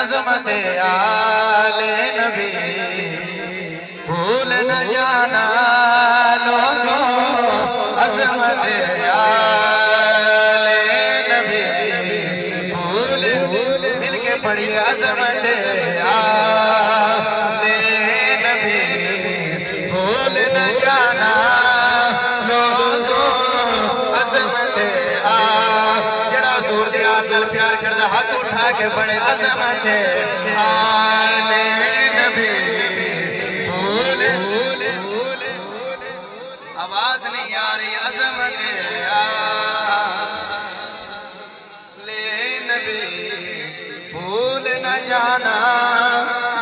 عظمت آل نبی بھول نہ جانا لوگوں عظمت آل نبی بھول مل کے پڑھی عظمت آل نبی بھول نہ جانا لوگوں عظمت جڑا زور دے آپ نال پیار کردہ ہاتھ اٹھا کے پڑھے عظمت آل نبی آواز نہیں آ رہی عظمت آل نبی بھول نہ جانا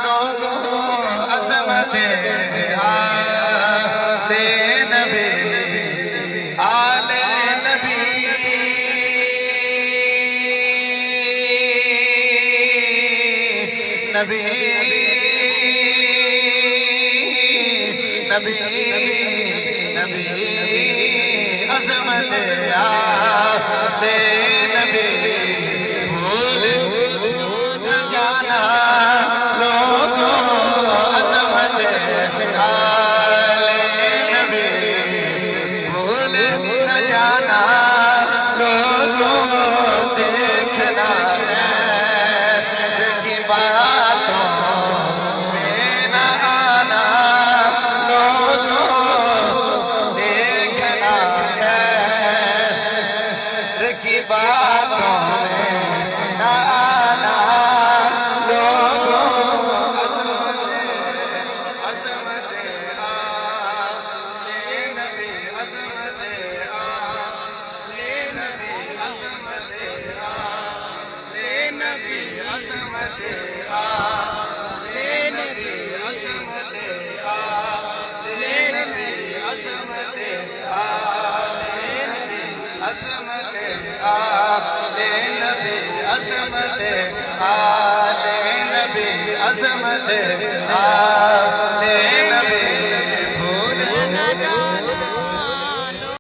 لوگوں عظمت آل نبی آل نبی نبی نبی نبی عظمت آل نبی بھول نہ جانا لوگوں عظمت آل نبی بھول نہ جانا لوگوں دیکھنا ہے کی باتوں میں نہ آنا لوگوں دیکھنا ہے کی باتوں میں نہ آنا لوگوں عظمت عظمت آل نبی عظمت آل نبی عظمت آل نبی عظمت آل نبی عظمت آل نبی عظمت آل نبی عظمت آل نبی عظمت آل نبی عظمت آل